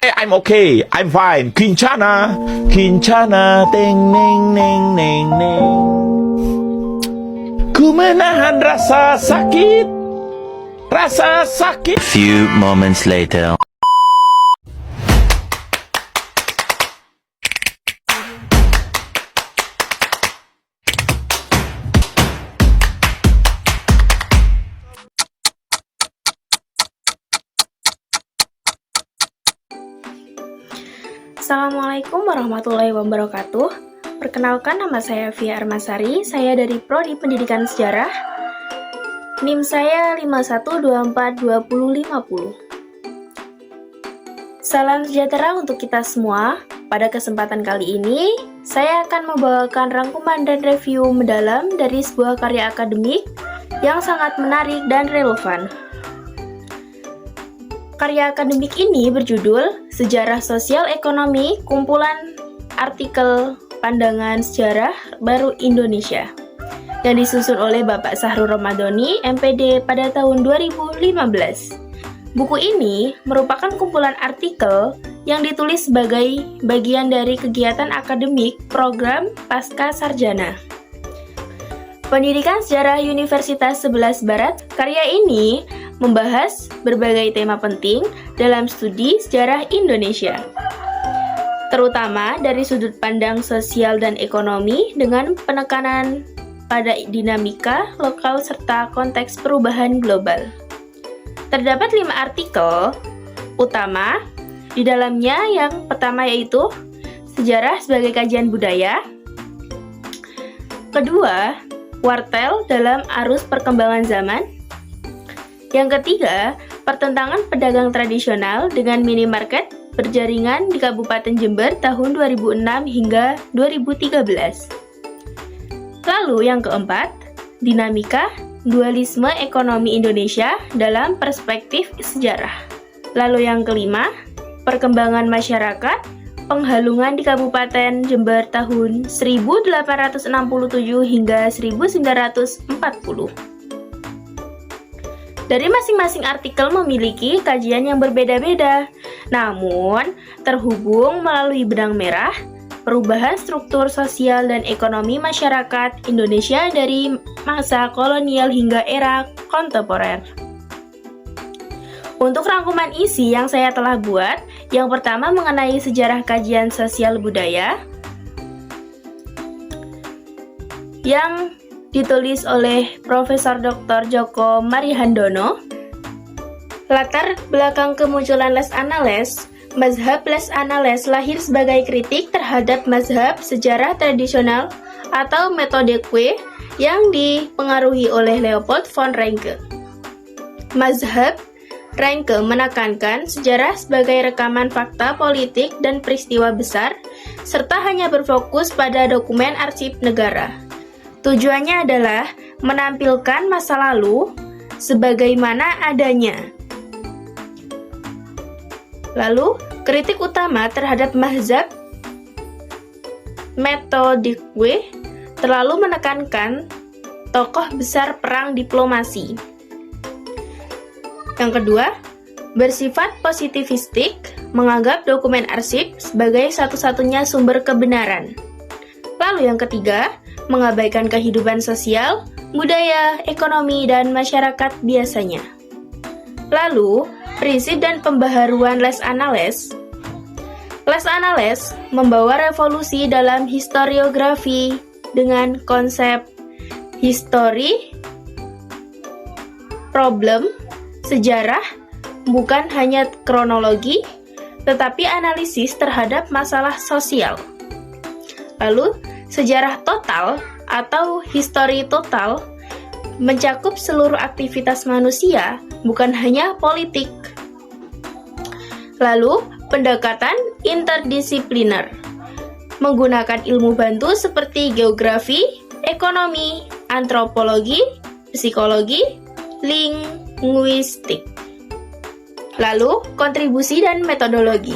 I'm okay, I'm fine. Kincana, kincana, teng neng neng neng neng. Ku menahan rasa sakit, rasa sakit. Few moments later. Assalamualaikum warahmatullahi wabarakatuh. Perkenalkan, nama saya Via Armasari. Saya dari Prodi Pendidikan Sejarah. NIM saya 51242050. Salam sejahtera untuk kita semua. Pada kesempatan kali ini, saya akan membawakan rangkuman dan review mendalam dari sebuah karya akademik yang sangat menarik dan relevan. Karya akademik ini berjudul Sejarah Sosial Ekonomi, kumpulan artikel pandangan sejarah baru Indonesia, yang disusun oleh Bapak Sahrul Ramadhani, MPD pada tahun 2015. Buku ini merupakan kumpulan artikel yang ditulis sebagai bagian dari kegiatan akademik program Pasca Sarjana Pendidikan Sejarah Universitas 11 Barat. Karya ini membahas berbagai tema penting dalam studi sejarah Indonesia, terutama dari sudut pandang sosial dan ekonomi dengan penekanan pada dinamika lokal serta konteks perubahan global. Terdapat 5 artikel utama di dalamnya. Yang pertama yaitu sejarah sebagai kajian budaya. Kedua, wartel dalam arus perkembangan zaman. Yang ketiga, pertentangan pedagang tradisional dengan minimarket berjaringan di Kabupaten Jember tahun 2006 hingga 2013. Lalu yang keempat, dinamika dualisme ekonomi Indonesia dalam perspektif sejarah. Lalu yang kelima, perkembangan masyarakat penghalungan di Kabupaten Jember tahun 1867 hingga 1940. Dari masing-masing artikel memiliki kajian yang berbeda-beda, namun terhubung melalui benang merah perubahan struktur sosial dan ekonomi masyarakat Indonesia dari masa kolonial hingga era kontemporer. Untuk rangkuman isi yang saya telah buat, yang pertama mengenai sejarah kajian sosial budaya yang ditulis oleh Profesor Dr. Djoko Marihandono. Latar belakang kemunculan Les Annales. Mazhab Les Annales lahir sebagai kritik terhadap mazhab sejarah tradisional atau metode Kue yang dipengaruhi oleh Leopold von Ranke. Mazhab Ranke menekankan sejarah sebagai rekaman fakta politik dan peristiwa besar, serta hanya berfokus pada dokumen arsip negara. Tujuannya adalah menampilkan masa lalu sebagaimana adanya. Lalu, kritik utama terhadap mazhab metode Kue terlalu menekankan tokoh besar perang diplomasi. Yang kedua, bersifat positivistik, menganggap dokumen arsip sebagai satu-satunya sumber kebenaran. Lalu yang ketiga, mengabaikan kehidupan sosial, budaya, ekonomi, dan masyarakat biasanya. Lalu, prinsip dan pembaharuan Les Annales. Les Annales membawa revolusi dalam historiografi dengan konsep histori, problem, sejarah, bukan hanya kronologi, tetapi analisis terhadap masalah sosial. Lalu, sejarah total atau histori total mencakup seluruh aktivitas manusia, bukan hanya politik. Lalu, pendekatan interdisipliner menggunakan ilmu bantu seperti geografi, ekonomi, antropologi, psikologi, linguistik. Lalu, kontribusi dan metodologi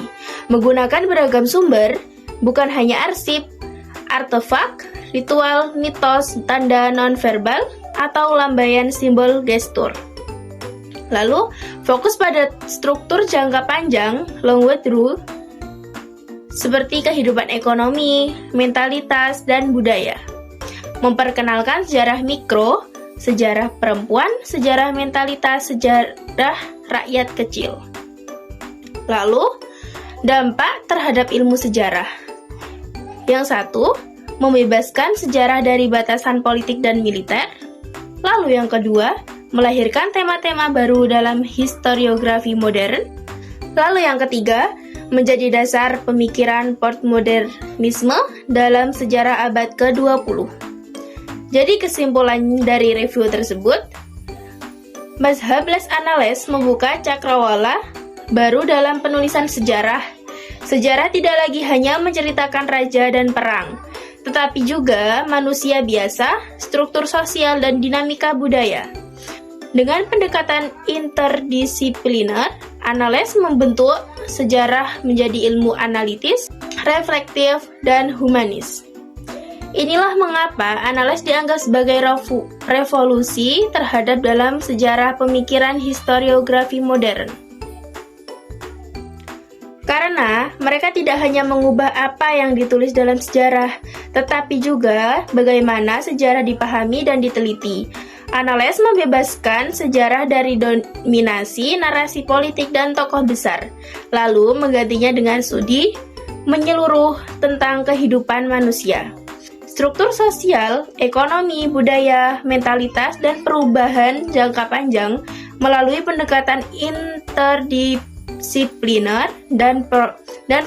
menggunakan beragam sumber, bukan hanya arsip, artefak, ritual, mitos, tanda nonverbal, atau lambaian simbol gestur. Lalu, fokus pada struktur jangka panjang, long word rule, seperti kehidupan ekonomi, mentalitas, dan budaya. Memperkenalkan sejarah mikro, sejarah perempuan, sejarah mentalitas, sejarah rakyat kecil. Lalu, dampak terhadap ilmu sejarah. Yang satu, membebaskan sejarah dari batasan politik dan militer. Lalu yang kedua, melahirkan tema-tema baru dalam historiografi modern. Lalu yang ketiga, menjadi dasar pemikiran postmodernisme dalam sejarah abad ke-20. Jadi kesimpulan dari review tersebut, Mazhab Les Annales membuka cakrawala baru dalam penulisan sejarah. Sejarah tidak lagi hanya menceritakan raja dan perang, tetapi juga manusia biasa, struktur sosial, dan dinamika budaya. Dengan pendekatan interdisipliner, Annales membentuk sejarah menjadi ilmu analitis, reflektif, dan humanis. Inilah mengapa Annales dianggap sebagai revolusi terhadap dalam sejarah pemikiran historiografi modern. Karena mereka tidak hanya mengubah apa yang ditulis dalam sejarah, tetapi juga bagaimana sejarah dipahami dan diteliti. Annales membebaskan sejarah dari dominasi narasi politik dan tokoh besar, lalu menggantinya dengan studi menyeluruh tentang kehidupan manusia, struktur sosial, ekonomi, budaya, mentalitas, dan perubahan jangka panjang melalui pendekatan interdisipliner dan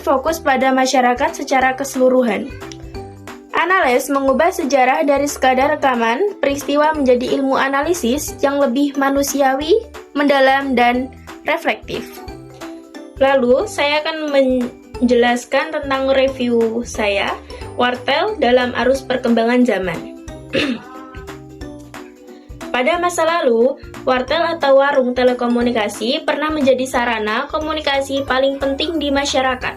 fokus pada masyarakat secara keseluruhan. Annales mengubah sejarah dari sekadar rekaman peristiwa menjadi ilmu analisis yang lebih manusiawi, mendalam, dan reflektif. Lalu, saya akan menjelaskan tentang review saya, Wartel dalam Arus Perkembangan Zaman. Pada masa lalu, wartel atau warung telekomunikasi pernah menjadi sarana komunikasi paling penting di masyarakat.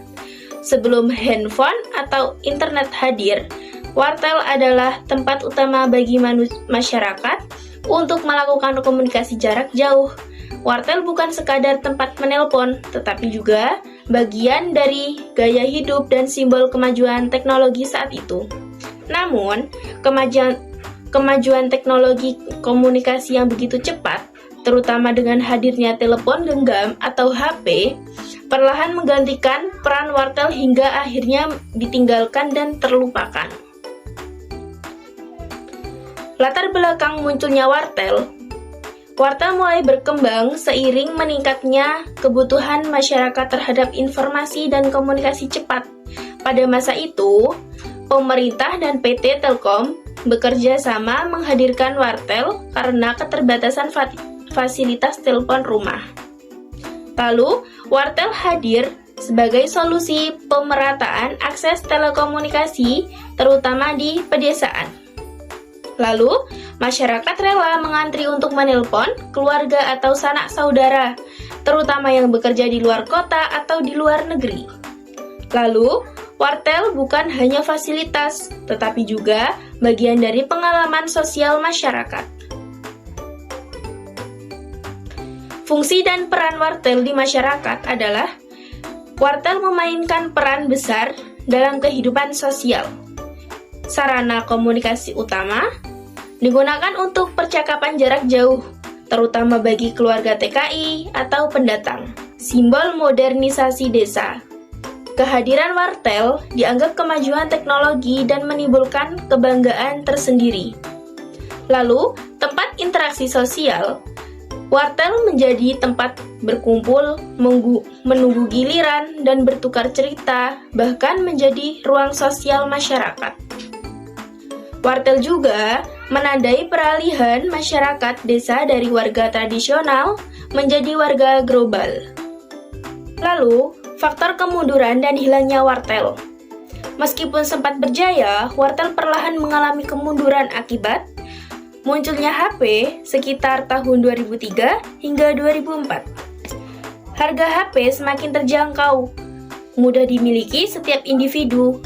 Sebelum handphone atau internet hadir, wartel adalah tempat utama bagi masyarakat untuk melakukan komunikasi jarak jauh. Wartel bukan sekadar tempat menelpon, tetapi juga bagian dari gaya hidup dan simbol kemajuan teknologi saat itu. Namun, kemajuan teknologi komunikasi yang begitu cepat, terutama dengan hadirnya telepon genggam atau HP, perlahan menggantikan peran wartel hingga akhirnya ditinggalkan dan terlupakan. Latar belakang munculnya wartel mulai berkembang seiring meningkatnya kebutuhan masyarakat terhadap informasi dan komunikasi cepat. Pada masa itu, pemerintah dan PT Telkom bekerja sama menghadirkan wartel karena keterbatasan fasilitas telepon rumah. Lalu, wartel hadir sebagai solusi pemerataan akses telekomunikasi, terutama di pedesaan. Lalu, masyarakat rela mengantri untuk menelpon keluarga atau sanak saudara, terutama yang bekerja di luar kota atau di luar negeri. Lalu, wartel bukan hanya fasilitas, tetapi juga bagian dari pengalaman sosial masyarakat. Fungsi dan peran wartel di masyarakat adalah wartel memainkan peran besar dalam kehidupan sosial. Sarana komunikasi utama digunakan untuk percakapan jarak jauh, terutama bagi keluarga TKI atau pendatang. Simbol modernisasi desa. Kehadiran wartel dianggap kemajuan teknologi dan menimbulkan kebanggaan tersendiri. Lalu, tempat interaksi sosial. Wartel menjadi tempat berkumpul, menunggu giliran, dan bertukar cerita, bahkan menjadi ruang sosial masyarakat. Wartel juga menandai peralihan masyarakat desa dari warga tradisional menjadi warga global. Lalu, faktor kemunduran dan hilangnya wartel. Meskipun sempat berjaya, wartel perlahan mengalami kemunduran akibat munculnya HP sekitar tahun 2003 hingga 2004. Harga HP semakin terjangkau, mudah dimiliki setiap individu.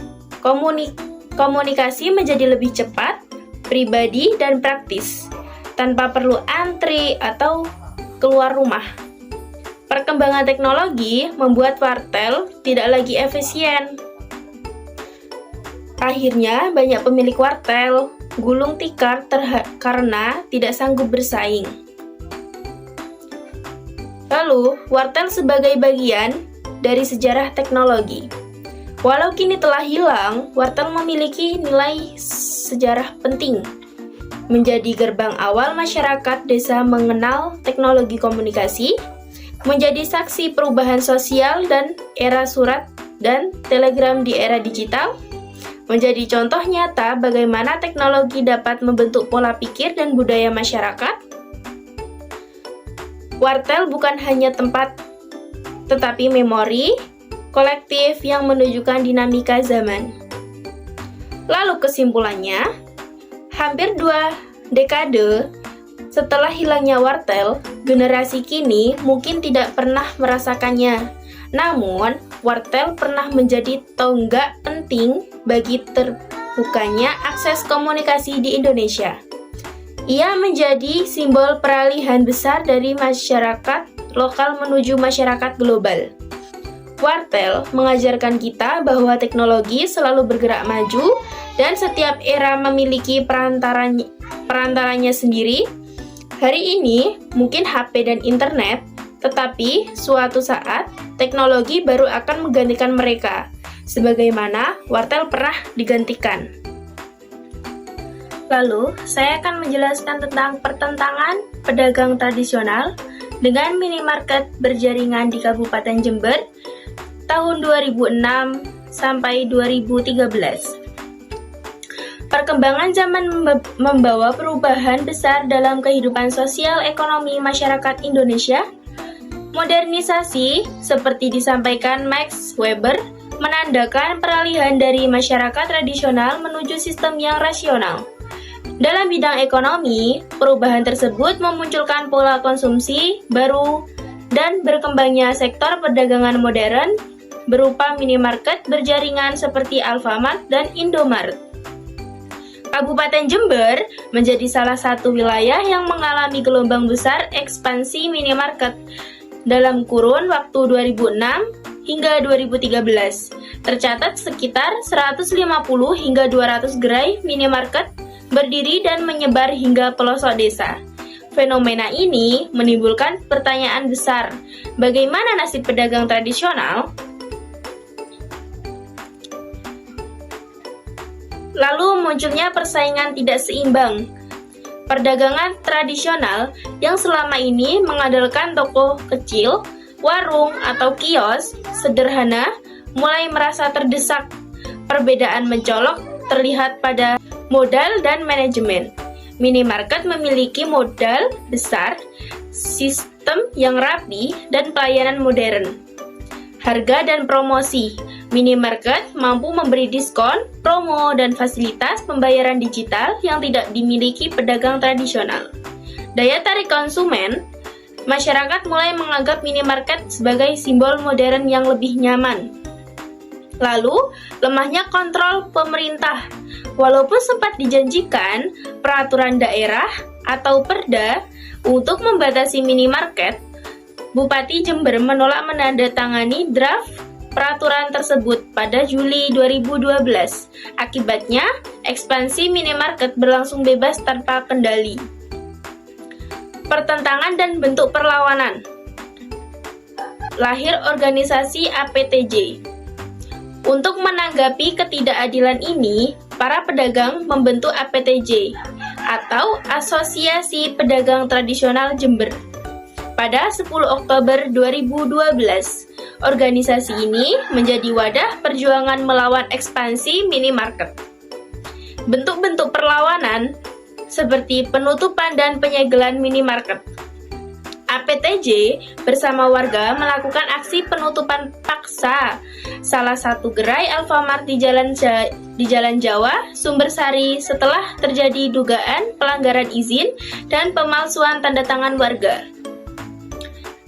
Komunikasi menjadi lebih cepat, pribadi, dan praktis, tanpa perlu antri atau keluar rumah. Perkembangan teknologi membuat wartel tidak lagi efisien. Akhirnya, banyak pemilik wartel gulung tikar karena tidak sanggup bersaing. Lalu, wartel sebagai bagian dari sejarah teknologi. Walau kini telah hilang, wartel memiliki nilai sejarah penting. Menjadi gerbang awal masyarakat desa mengenal teknologi komunikasi, menjadi saksi perubahan sosial dan era surat dan telegram di era digital, menjadi contoh nyata bagaimana teknologi dapat membentuk pola pikir dan budaya masyarakat. Wartel bukan hanya tempat, tetapi memori kolektif yang menunjukkan dinamika zaman. Lalu kesimpulannya, hampir 2 dekade setelah hilangnya wartel, generasi kini mungkin tidak pernah merasakannya. Namun, wartel pernah menjadi tonggak penting bagi terbukanya akses komunikasi di Indonesia. Ia menjadi simbol peralihan besar dari masyarakat lokal menuju masyarakat global. Wartel mengajarkan kita bahwa teknologi selalu bergerak maju dan setiap era memiliki perantaranya sendiri. Hari ini mungkin HP dan internet, tetapi suatu saat teknologi baru akan menggantikan mereka, sebagaimana wartel pernah digantikan. Lalu, saya akan menjelaskan tentang pertentangan pedagang tradisional dengan minimarket berjaringan di Kabupaten Jember tahun 2006 sampai 2013. Perkembangan zaman membawa perubahan besar dalam kehidupan sosial ekonomi masyarakat Indonesia. Modernisasi, seperti disampaikan Max Weber, menandakan peralihan dari masyarakat tradisional menuju sistem yang rasional. Dalam bidang ekonomi, perubahan tersebut memunculkan pola konsumsi baru dan berkembangnya sektor perdagangan modern berupa minimarket berjaringan seperti Alfamart dan Indomaret. Kabupaten Jember menjadi salah satu wilayah yang mengalami gelombang besar ekspansi minimarket dalam kurun waktu 2006 hingga 2013. Tercatat sekitar 150 hingga 200 gerai minimarket berdiri dan menyebar hingga pelosok desa. Fenomena ini menimbulkan pertanyaan besar, bagaimana nasib pedagang tradisional? Lalu munculnya persaingan tidak seimbang. Perdagangan tradisional yang selama ini mengandalkan toko kecil, warung atau kios sederhana mulai merasa terdesak. Perbedaan mencolok terlihat pada modal dan manajemen. Minimarket memiliki modal besar, sistem yang rapi, dan pelayanan modern. Harga dan promosi. Minimarket mampu memberi diskon, promo, dan fasilitas pembayaran digital yang tidak dimiliki pedagang tradisional. Daya tarik konsumen. Masyarakat mulai menganggap minimarket sebagai simbol modern yang lebih nyaman. Lalu, lemahnya kontrol pemerintah. Walaupun sempat dijanjikan peraturan daerah atau perda untuk membatasi minimarket, Bupati Jember menolak menandatangani draft peraturan tersebut pada Juli 2012. Akibatnya, ekspansi minimarket berlangsung bebas tanpa kendali. Pertentangan dan bentuk perlawanan. Lahir organisasi APTJ. Untuk menanggapi ketidakadilan ini, para pedagang membentuk APTJ atau Asosiasi Pedagang Tradisional Jember. Pada 10 Oktober 2012, organisasi ini menjadi wadah perjuangan melawan ekspansi minimarket. Bentuk-bentuk perlawanan seperti penutupan dan penyegelan minimarket. APTJ bersama warga melakukan aksi penutupan paksa salah satu gerai Alfamart di Jalan Jawa, Sumbersari setelah terjadi dugaan pelanggaran izin dan pemalsuan tanda tangan warga.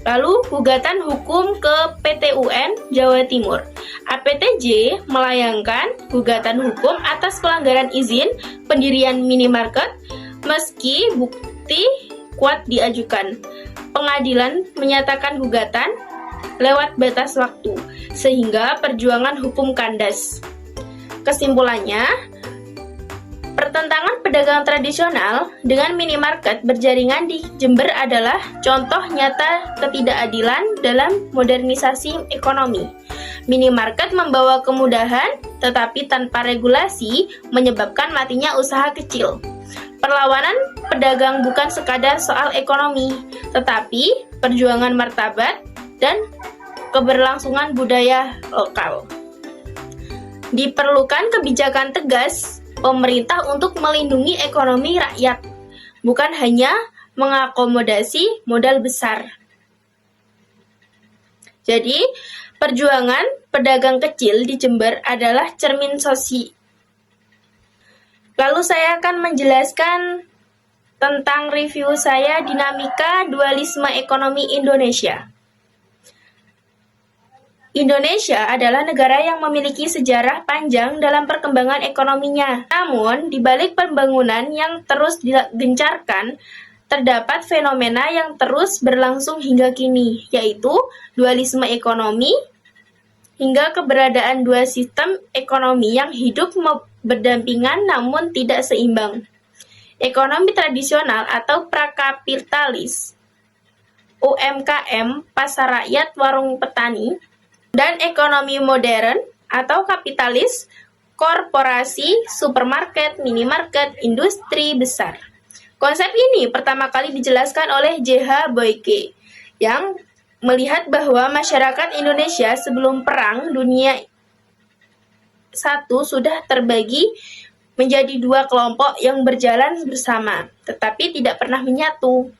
Lalu, gugatan hukum ke PT UN Jawa Timur. APTJ melayangkan gugatan hukum atas pelanggaran izin pendirian minimarket meski bukti kuat diajukan. Pengadilan menyatakan gugatan lewat batas waktu, sehingga perjuangan hukum kandas. Kesimpulannya, pertentangan pedagang tradisional dengan minimarket berjaringan di Jember adalah contoh nyata ketidakadilan dalam modernisasi ekonomi. Minimarket membawa kemudahan, tetapi tanpa regulasi menyebabkan matinya usaha kecil. Perlawanan pedagang bukan sekadar soal ekonomi, tetapi perjuangan martabat dan keberlangsungan budaya lokal. Diperlukan kebijakan tegas pemerintah untuk melindungi ekonomi rakyat, bukan hanya mengakomodasi modal besar. Jadi, perjuangan pedagang kecil di Jember adalah cermin sosial. Lalu saya akan menjelaskan tentang review saya dinamika dualisme ekonomi Indonesia. Indonesia adalah negara yang memiliki sejarah panjang dalam perkembangan ekonominya. Namun, di balik pembangunan yang terus digencarkan, terdapat fenomena yang terus berlangsung hingga kini, yaitu dualisme ekonomi, hingga keberadaan dua sistem ekonomi yang hidup berdampingan namun tidak seimbang. Ekonomi tradisional atau prakapitalis, UMKM, pasar rakyat, warung petani, dan ekonomi modern atau kapitalis, korporasi, supermarket, minimarket, industri besar. Konsep ini pertama kali dijelaskan oleh J.H. Boyke yang melihat bahwa masyarakat Indonesia sebelum Perang Dunia I sudah terbagi menjadi dua kelompok yang berjalan bersama, tetapi tidak pernah menyatu.